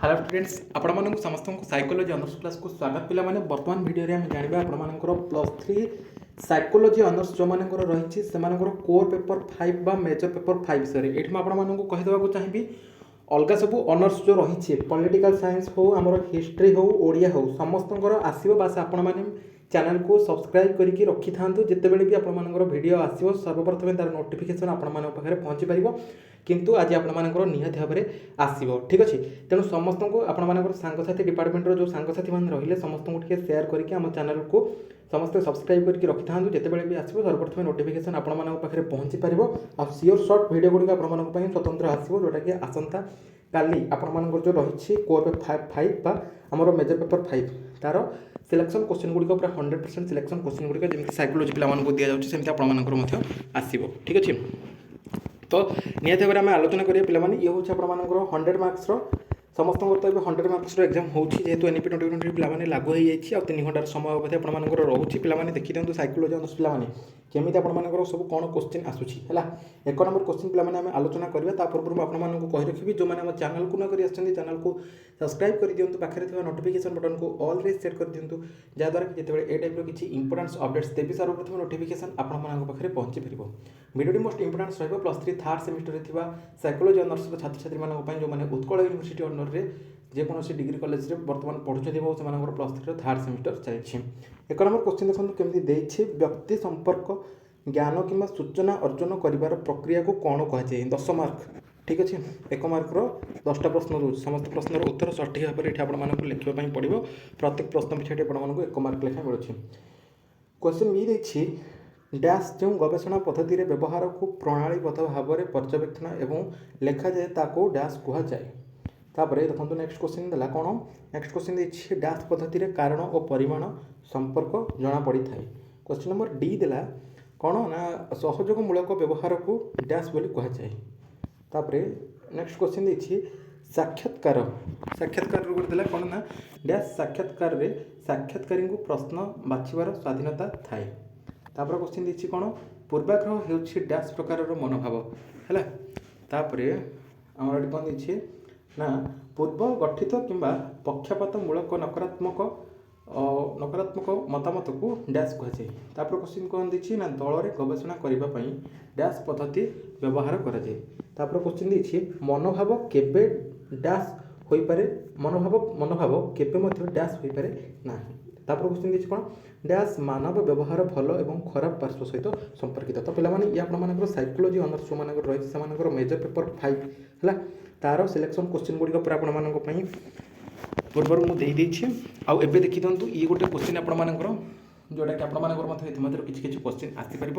Hello students आपण समस्त psychology honours class को स्वागत पिला माने वर्तमान वीडियो रे हम जानिबा आपण +3 साइकोलोजी ऑनर्स जो मानकर रही से कोर पेपर 5 बा मेजर पेपर 5 सर एठी आपण कहि देबा को चाहिबी अलगा सब ऑनर्स जो रही पॉलिटिकल साइंस हो आमर हिस्ट्री हो ओडिया हो समस्त आसो बास आपण मैंने चैनल को सब्सक्राइब करके रखी था जितेबाला भी आपर वीडियो आसो सर्वप्रथम तार नोटिफिकेशन आपण पाखे पहुँची पार किंतु आज आपर निहाती भाव में आसो ठीक अच्छे तेणु समस्त को आपर सांगसाथी डिपार्टमेंटर जो सांगसाथी मैंने रही समस्त को शेयर करके आम चैनल को समस्त सब्सक्राइब करके रखी था जितेबाला भी आसो सर्वप्रथम नोटिफिकेशन आपण पाखे पहुँची पार आ सियोर सर्ट वीडियो गुड़िक आप स्वतंत्र आसो जोटा कि आसंता काली आपर जो रही कोर पेपर 5 बा आमर मेजर पेपर 5 तार सिलेक्शन क्वेश्चन गुड़िक पूरा 100% सिलेक्शन क्वेश्चन गुड़िक जमी साइकोलोजी पिलाମାନଙ୍କୁ दिया सेमती आपंकर आसो ठीक अच्छे तो निहत भाव में आम आलोचना करिए पिलाମାନେ ये हूँ आपर 100 मार्क्स समस्त तो ये 100 मार्क्स एग्जाम होती जेहेतु एनईपी 2020 पिलाମାନେ लागू हो जाए 3 घंटार समय अवधि आपर रोचे पिलाମାନେ देखी दिखाँ साइकोलोजी ऑनर्स पिलाମାନେ केमी आपर सब कौन क्वेश्चन आसूसी है एक नंबर क्वेश्चन पिलाମାନେ आम आलोचना करवा ता पूर्व आपको कही रखी जो मैंने चैनल को न कर चैनल को सब्सक्राइब कर दिंतु पाखे नोटिफिकेशन बटन को ऑल रे सेट कर दिंतु जहाँद्वारा कि जिते ए टाइप किसी इंपोर्टेंस अपडेट्स देवी सर्वप्रथम नोटिफिकेशन आपंकर पहुँची पार भिडियो मोस्ट इंपोर्टेंस रही +3 थर्ड सेमिस्टर साइकोलोजी ऑनर्स छात्र छात्री जो मैंने उत्कल यूनिवर्सिटी अंडर में जेकोसी डिग्री कॉलेज रे वर्तमान पढ़ुଛନ୍ତି +3 थर्ड सेमिस्टर चलती एक नंबर क्वेश्चन देखो केमती व्यक्ति संपर्क ज्ञान कि सूचना अर्जन कर प्रक्रिया को कौन कहुए 10 मार्क ठीक अच्छे 1 मार्कर 10टा प्रश्न रोज समस्त प्रश्नर उत्तर सठिक भाव में आपको लिखापी पड़ो प्रत्येक प्रश्न पिछा आपको 1 मार्क लेखा मिलूँ क्वेश्चन भी देखिए डैश जो गवेषणा पद्धति व्यवहार को प्रणालीबद्ध भाव में पर्यवेक्षण एवं लेखा जाए ताको डैश कहुए तापर देखो नेक्स्ट क्वेश्चन देला कौन नेक्स्ट क्वेश्चन देखिए डैश पद्धति कारण और परिमाण संपर्क जना पड़ी था क्वेश्चन नंबर डी देला कौन ना सहयोगमूलक व्यवहार को डैश बोली कहुए तापर नेक्स्ट क्वेश्चन देखिए साक्षात्कार साक्षात्कार देला कौन ना डैश साक्षात्कार रे साक्षात्कारी को प्रश्न बाछिबार स्वाधीनता थाए तापर क्वेश्चन देखिए कौन पूर्वाग्रह होउछि डैश प्रकार मनोभाव है तापर आमर कौन देखिए ना पूर्व गठित किंबा पक्षपातमूलक नकारात्मक मतामत को डैश कहुए तापर क्वेश्चन कौन देखिए ना दल में गवेषणा करने डैश पद्धति व्यवहार कराए तापर क्वेश्चन देखिए मनोभाव केबे डैश हो पारे मनोभाव केबे डैश हो पारे ना तापर क्वेश्चन देखिए कौन डैश मानव व्यवहार भल एवं खराब पार्श्व सहित संपर्कित तो पे ये आप साइकोलोजी ऑनर्स जो मान रही है मेजर पेपर 5 है तार सिलेक्शन क्वेश्चन गुड़िक आपण पूर्व मुझे आउ एबे देखी दिंतु ये गोटे क्वेश्चन आपर जोटा कि आपर किसी क्वेश्चन आसीपर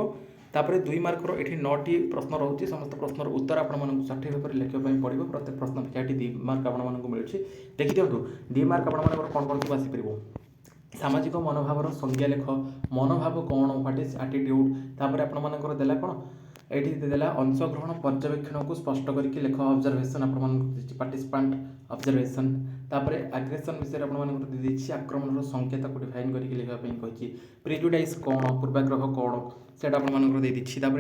तापर 2 मार्कर ये 9टी प्रश्न रोचे समस्त प्रश्नर उत्तर आपको सठिक भाव में लिखापी पड़ो प्रत्येक प्रश्न पिछा 2 मार्क आपको मिलूँ देखी दिंतु 2 मार्क आपर कौन कौन सब आसीपर सामाजिक मनोभावर संज्ञा लेख मनोभाव कौन व्हाट इज एटीट्यूड तापर आपर देला कौन ये देला अंशग्रहण पर्यवेक्षण को स्पष्ट करके लेख ऑब्जर्वेशन पार्टिसिपेंट ऑब्जर्वेशन तापर एग्रेसन विषय आपसी आक्रमण संकेत को डिफाइन करके लिखापी कही प्रेजुडाइज कौन पूर्वाग्रह कौन से आपसी ये देखिए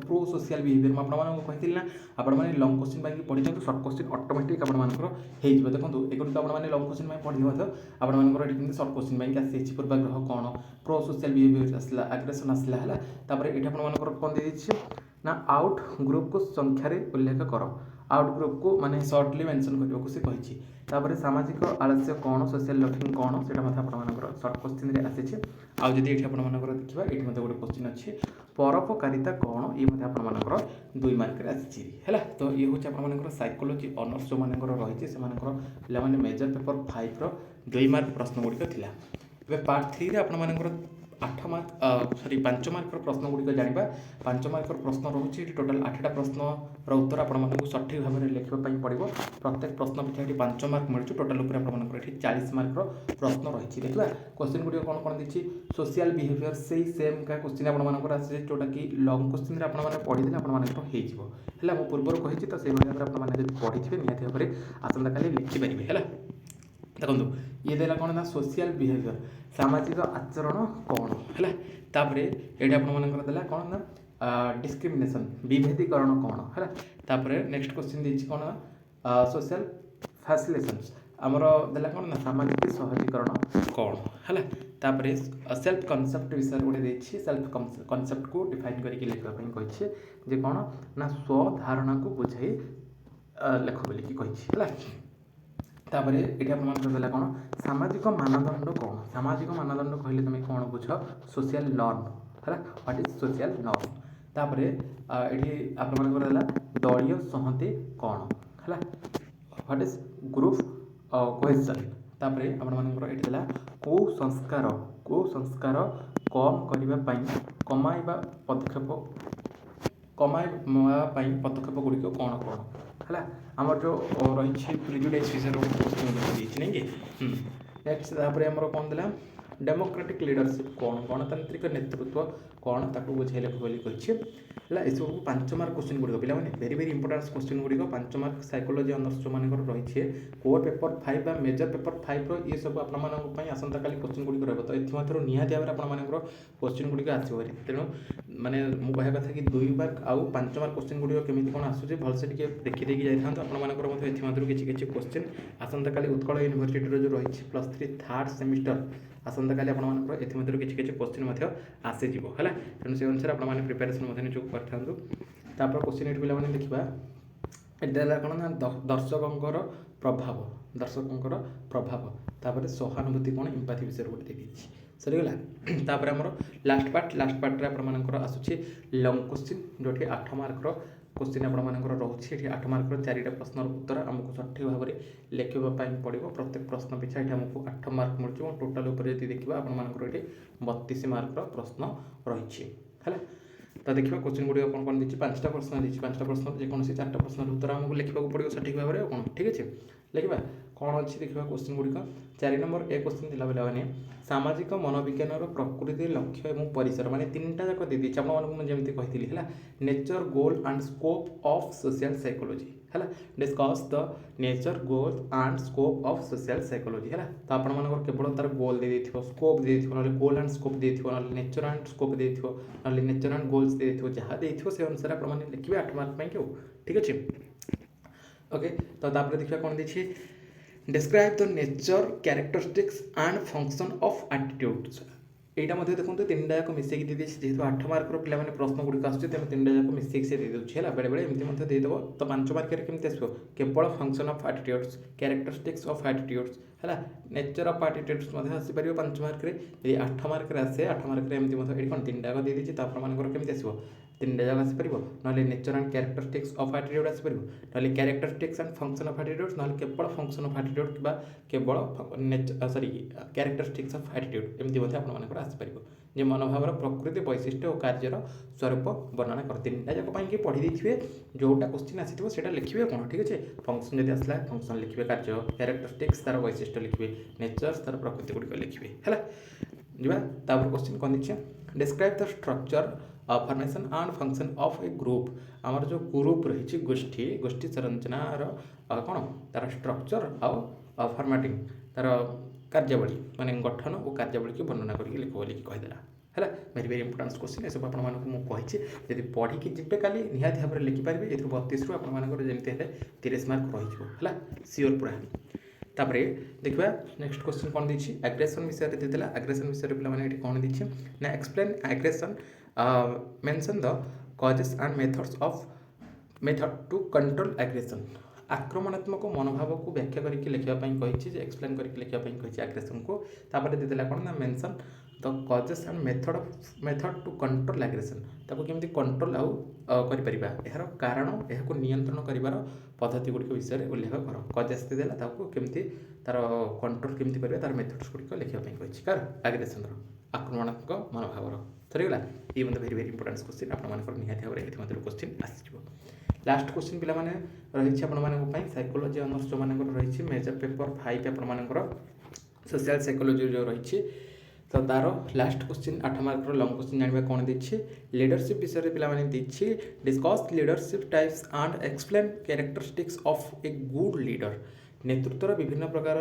प्रो सोशल बिहेवियर आपको कही ना आपण लंग क्वेश्चन पढ़ी सर्ट क्वेश्चन ऑटोमेटिक आपंकर देखो एगुड़ी आपने लंग क्वेश्चन पढ़ी आपंकर सर्ट क्वेश्चन आसी पूर्वाग्रह कौन प्रो सोशल बिहेवियर आसला एग्रेसन आसला है तापर ये आपंकर कौन दे ना आउट ग्रुप को संख्यार उल्लेख कर आउट ग्रुप को माने सर्टली मेंशन करने को सी कही तापर सामाजिक आलस्य कौन सोशल लफिंग कौन से आपंकर सर्ट क्वेश्चन आसी आउदी ये आपंकर देखा ये गोटे क्वेश्चन अच्छे परोपकारिता कौन ये आपंकर 2 मार्क आसी है तो ये हूँ आपर साइकोलोजी ऑनर्स जो मान रही है पे मेजर पेपर 5 2 मार्क प्रश्न गुड़िक थी पार्ट 3 आपर 8 मार्क सॉरी 5 मार्क प्रश्न गुड़िक जाना 5 मार्क प्रश्न रोचे टोटाल 8टा प्रश्न उत्तर आपको सठिक भाव में लिखापी पड़ो प्रत्येक प्रश्न पिछा 5 मार्क मिलूँ टोटाल आपंकर 40 मार्क प्रश्न रही देखा क्वेश्चन गुड़िक कौन कौन देखिए सोशल बिहेवियर से सेम का क्वेश्चन आपंकर आसे जोटा कि लंग क्वेश्चन आपने पढ़ीदे आपंकर है पूर्व कही तो से भाव में आपने पढ़ी थे निहत भाव में आसंता काली लिखिपारे है देखो ये देला कौन ना सोशल बिहेवियर सामाजिक आचरण कौन है तापर ये आपंकर कौन ना डिस्क्रिमिनेशन विभेदीकरण कौन है तापर नेक्स्ट क्वेश्चन देखिए कौन ना सोशल ଫାସିଲେସନ୍ ଆମର ଦେଲା କ'ଣ ନା ସାମାଜିକ ସହଜୀକରଣ କ'ଣ ହେଲା। ତାପରେ ସେଲ୍ଫ କନସେପ୍ଟ ବିଷୟରେ ଗୋଟେ ଦେଇଛି। ସେଲ୍ଫ କନସେପ୍ଟକୁ ଡିଫାଇନ୍ କରିକି ଲେଖିବା ପାଇଁ କହିଛି ଯେ କ'ଣ ନା ସ୍ୱଧାରଣାକୁ ବୁଝାଇ ଲେଖ ବୋଲିକି କହିଛି ହେଲା। ତାପରେ ଏଠି ଆପଣମାନଙ୍କର ଦେଲା କ'ଣ ସାମାଜିକ ମାନଦଣ୍ଡ କ'ଣ। ସାମାଜିକ ମାନଦଣ୍ଡ କହିଲେ ତୁମେ କ'ଣ ବୁଝ ସୋସିଆଲ ନର୍ମ ହେଲା। What is social norm. ତାପରେ ଏଠି ଆପଣମାନଙ୍କର ଦେଲା ଦଳୀୟ ସଂହତି କ'ଣ ହେଲା। What is group cohesion. ତାପରେ ଆପଣମାନଙ୍କର ଏଠି ଦେଲା କୁସଂସ୍କାର କମ୍ କରିବା ପାଇଁ କମାଇବା ପଦକ୍ଷେପ ଗୁଡ଼ିକ କ'ଣ କ'ଣ ହେଲା। ଆମର ଯେଉଁ ରହିଛି ପ୍ରିଜୁଡାଇଜ୍ ବିଷୟରେ ଗୋଟେ କ୍ୱେଶ୍ଚନ୍ ଦେଇଛି ନାଇଁ କି। ନେକ୍ସଟ ତାପରେ ଆମର କ'ଣ ଦେଲା ଡେମୋକ୍ରାଟିକ୍ ଲିଡରସିପ୍ କ'ଣ ଗଣତାନ୍ତ୍ରିକ ନେତୃତ୍ୱ କ'ଣ ତାକୁ ବୁଝାଇ ଲେଖ ବୋଲି କହିଛି ହେଲା। ଏସବୁ 5 ମାର୍କ କ୍ୱେଶ୍ଚନ୍ ଗୁଡ଼ିକ ପିଲାମାନେ ଭେରି ଇମ୍ପୋର୍ଟାନ୍ସ କ୍ୱେଶ୍ଚନ୍ ଗୁଡ଼ିକ 5 ମାର୍କ ସାଇକୋଲୋଜି ଅନର୍ସ ଯେଉଁମାନଙ୍କର ରହିଛି କୋର୍ ପେପର୍ 5 ବା ମେଜର ପେପର୍ 5ର ଇଏ ସବୁ ଆପଣମାନଙ୍କ ପାଇଁ ଆସନ୍ତାକାଲି କ୍ୱେଶ୍ଚନ୍ ଗୁଡ଼ିକ ରହିବ। ତ ଏଥିମଧ୍ୟରୁ ନିହାତି ଭାବରେ ଆପଣମାନଙ୍କର କ୍ୱେଶ୍ଚନ୍ ଗୁଡ଼ିକ ଆସିବ ଭାରି। ତେଣୁ ମାନେ ମୁଁ କହିବା କଥା କି 2 ମାର୍କ ଆଉ 5 ମାର୍କ କ୍ୱେଶ୍ଚନ୍ ଗୁଡ଼ିକ କେମିତି କ'ଣ ଆସୁଛି ଭଲସେ ଟିକେ ଦେଖିଦେଇକି ଯାଇଥାନ୍ତୁ। ଆପଣମାନଙ୍କର ମଧ୍ୟ ଏଥିମଧ୍ୟରୁ କିଛି କ୍ୱେଶ୍ଚନ୍ ଆସନ୍ତାକାଲି ଉତ୍କଳ ୟୁନିଭର୍ସିଟିର ଯେଉଁ ରହିଛି +3 ଥାର୍ଡ଼ ସେମିଷ୍ଟର ଆସନ୍ତାକାଲି ଆପଣମାନଙ୍କର ଏଥିମଧ୍ୟରୁ କିଛି କ୍ୱେଶ୍ଚନ୍ ମଧ୍ୟ ଆସିଯିବ ହେଲା। ତେଣୁ ସେ ଅନୁସାରେ ଆପଣମାନେ ପ୍ରିପାରେସନ୍ ମଧ୍ୟ ନିଜକୁ କରିଥାନ୍ତୁ। ତାପରେ କ୍ୱେଶ୍ଚନ୍ ଏଠି ପିଲାମାନେ ଦେଖିବା ଏଇଟା ହେଲା କ'ଣ ନା ଦର୍ଶକଙ୍କର ପ୍ରଭାବ ତାପରେ ସହାନୁଭୂତି କ'ଣ ଇମ୍ପାଥି ବିଷୟରେ ଗୋଟେ ଦେଇଛି ସରିଗଲା। ତାପରେ ଆମର ଲାଷ୍ଟ ପାର୍ଟରେ ଆପଣମାନଙ୍କର ଆସୁଛି ଲଙ୍ଗ୍ କ୍ୱେଶ୍ଚନ୍ ଯେଉଁଠି 8 ମାର୍କର क्वेश्चन आपंकर रोचे ये 8 मार्कर 4टा प्रश्न उत्तर आमको सठिक भाव में लिखापी पड़ो। प्रत्येक प्रश्न पिछा ये आमको 8 मार्क मिलूँ टोटाल उपर यदि देखा आपर ये 32 मार्कर प्रश्न रही है। तो देखा क्वेश्चन गुड़िक कौन कौन देखिए 5टा प्रश्न देखिए 5टा प्रश्न जेकोसी 4टा प्रश्न उत्तर आमको लिखा पड़ो सठिक भाव में कौन ठीक अच्छे लिखा कौन अच्छी देखा क्वेश्चन गुड़िक 4 नंबर ए क्वेश्चन थी पे सामाजिक मनोविज्ञान प्रकृति लक्ष्य और परिसर माने 3टा जाक दे दी आपमती कही है nature goal and scope of social psychology है discuss the nature goal and scope of social psychology है। तो आपंकर केवल तार गोल दे स्कोप दे ना गोल एंड स्कोप दे ना नेचर एंड स्कोप दे ना नेचर एंड गोल्स दे जहाँ दे से अनुसार आपने लिखे 8 मार्क पाई क्यों ठीक अच्छे ओके। तो देखा कौन देखिए describe the nature characteristics and function of attitudes यहाँ देखो 3टा जाक मिसेक दे जेहतु 8 मार्कर पिला प्रश्न गुड़िक आसुचे तेनाली 3टा जाक मिसेक से दे दूसरी है बेले एमती देदेव। तो 5 मार्कर केमती आसो केवल function of attitudes characteristics of attitudes है नेचर ऑफ एटीट्यूड्स आसपार 5 मार्कर यदि 8 मार्कर आसे 8 मार्कर एमती कौन 3टा जाक दे दी तो आपर केमती आसो 3टा जाक आसपार ना nature and characteristics of attitude आसपार ना characteristics and function of attitudes ना केवल फंक्शन ऑफ एटीट्यूड कि केवल सॉरी कैरेक्टरिस्टिक्स ऑफ एटीट्यूड एमती आपर आसपार जे मनोभाव प्रकृति वैशिष्ट्य और कार्यर स्वरूप वर्णना कर 3टा जाक पढ़ी देखिए जोटा क्वेश्चन आसीटा लिखिए कौन ठीक अच्छे फंक्शन जब आसला फंक्शन लिखिए कार्य कैरेक्टरिस्टिक्स तार वैशिष्ट्य लिखिए नेचर तार प्रकृति गुड़िक लिखिए है जा क्वेश्चन कौन दीजिए describe the structure formation and function of A group आमर जो ग्रुप रही गोष्ठी संरचनार कौन तार स्ट्रक्चर आउ फॉर्मेटिंग तार कार्यावली माने गठन और कार्यावली की वर्णना करके लिख बोलिक कहीदेला है वेरी इंपोर्टेंट क्वेश्चन ये सब आपको जब पढ़ी जी काली निहाती भाव में लिखिपारे ये 32 रु आपर जमी 30 मार्क रही सियोर पूरा। तापर देखा नेक्स्ट क्वेश्चन कौन दी एग्रेसन विषय देता एग्रेसन विषय पे कौन दी ना explain aggression mention the causes and method to control aggression आक्रमणात्मक मनोभाव को व्याख्या करके लिखापी कही एक्सप्लेन करके लिखापी कही एग्रेसन को तापर देता कौन ना mention the causes and method to control aggression ताको केमती कंट्रोल आउ करिपरिबा यार कारण यह नियंत्रण करिवार पद्धति गुड़िक विषय उल्लेख कर कॉजेस देला ताको केमती तार कंट्रोल केमती करिबा तार मेथड्स गुड़िक लिखापी कही कार एग्रेसन आक्रमणात्मक मनोभाव सरीगला ये मतलब वेरी इंपोर्टेंट क्वेश्चन आपंकर निहाती भाव में क्वेश्चन आसीज। लास्ट क्वेश्चन पे रही साइकोलॉजी ऑनर्स जो रही मेजर पेपर 5 आपर सोशल साइकोलॉजी जो रही तो तार last question 8 marker long question जानवा कौन देखिए लीडरशिप विषय पे discuss leadership types and explain characteristics of a good leader ନେତୃତ୍ୱର ବିଭିନ୍ନ ପ୍ରକାର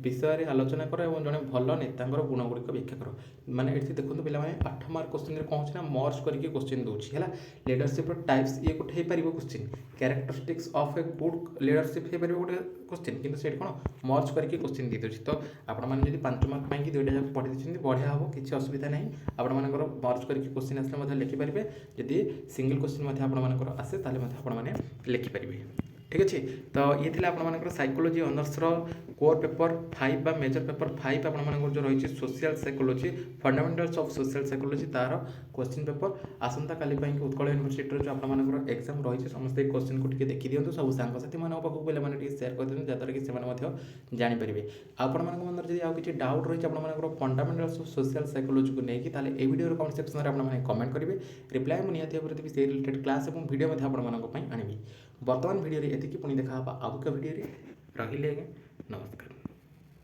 ବିଷୟରେ ଆଲୋଚନା କର ଏବଂ ଜଣେ ଭଲ ନେତାଙ୍କର ଗୁଣଗୁଡ଼ିକ ବ୍ୟାଖ୍ୟା କର। ମାନେ ଏଠି ଦେଖନ୍ତୁ ପିଲାମାନେ 8 ମାର୍କ କ୍ୱେଶ୍ଚିନ୍ରେ କ'ଣ ହେଉଛି ନା ମର୍ଜ କରିକି କ୍ୱେଶ୍ଚିନ୍ ଦେଉଛି ହେଲା। ଲିଡରସିପ୍ର ଟାଇପ୍ସ ଇଏ ଗୋଟେ ହେଇପାରିବ question, characteristics of A good leadership ହେଇପାରିବ ଗୋଟେ କ୍ୱେଶ୍ଚିନ୍, କିନ୍ତୁ ସେଇଠି କ'ଣ ମର୍ଜ କରିକି କ୍ୱେଶ୍ଚିନ୍ ଦେଇଦେଉଛି। ତ ଆପଣମାନେ ଯଦି 5 ମାର୍କ ପାଇଁକି ଦୁଇଟା ଯାକ ପଢ଼ି ଦେଇଛନ୍ତି ବଢ଼ିଆ ହେବ, କିଛି ଅସୁବିଧା ନାହିଁ। ଆପଣମାନଙ୍କର ମର୍ଜ କରିକି କ୍ୱେଶ୍ଚିନ୍ ଆସିଲେ ମଧ୍ୟ ଲେଖିପାରିବେ, ଯଦି ସିଙ୍ଗଲ କ୍ୱେଶ୍ଚିନ୍ ମଧ୍ୟ ଆପଣମାନଙ୍କର ଆସେ ତାହେଲେ ମଧ୍ୟ ଆପଣମାନେ ଲେଖିପାରିବେ। ঠিক ଅଛି। ତ ଇଏ ଥିଲା ଆପଣମାନଙ୍କର ସାଇକୋଲୋଜି ଅନର୍ସର କୋର୍ ପେପର 5 ବା ମେଜର ପେପର 5 ଆପଣମାନଙ୍କର ଯେଉଁ ରହିଛି social psychology fundamentals of social psychology ତାର କ୍ୱେଶ୍ଚିନ୍ ପେପର। ଆସନ୍ତାକାଲି ପାଇଁକି ଉତ୍କଳ ୟୁନିଭର୍ସିଟିର ଯେଉଁ ଆପଣମାନଙ୍କର ଏକ୍ଜାମ୍ ରହିଛି ସମସ୍ତେ ଏଇ କ୍ୱେଶ୍ଚିନ୍କୁ ଟିକେ ଦେଖିଦିଅନ୍ତୁ, ସବୁ ସାଙ୍ଗସାଥିମାନଙ୍କ ପାଖକୁ ପିଲାମାନେ ଟିକେ ସେୟାର କରିଦିଅନ୍ତୁ, ଯାହାଦ୍ୱାରା କି ସେମାନେ ମଧ୍ୟ ଜାଣିପାରିବେ। ଆପଣମାନଙ୍କ ମନରେ ଯଦି ଆଉ କିଛି ଡାଉଟ୍ ରହିଛି ଆପଣମାନଙ୍କର ଫଣ୍ଡାମେଣ୍ଟାଲ୍ସ ଅଫ୍ ସୋସିଆଲ ସାଇକୋଲୋଜିକୁ ନେଇକି, ତାହେଲେ এই ଭିଡ଼ିଓର କମେଣ୍ଟ ସେକ୍ସନରେ ଆପଣମାନେ କମେଣ୍ଟ କରିବେ, ରିପ୍ଲାଏ ମୁଁ ନିହାତି ଭାବରେ ଦେବି। ସେଇ ରିଲେଟେଡ୍ କ୍ଲାସ୍ ଏବଂ ଭିଡ଼ିଓ ମଧ୍ୟ ଆପଣମାନଙ୍କ ପାଇଁ ଆଣିବି। ବର୍ତ୍ତମାନ ଭିଡ଼ିଓରେ ଏତିକି, ପୁଣି ଦେଖା ହେବା ଆଉ ଏକ ଭିଡ଼ିଓରେ। ରହିଲେ ଆଜ୍ଞା, ନମସ୍କାର।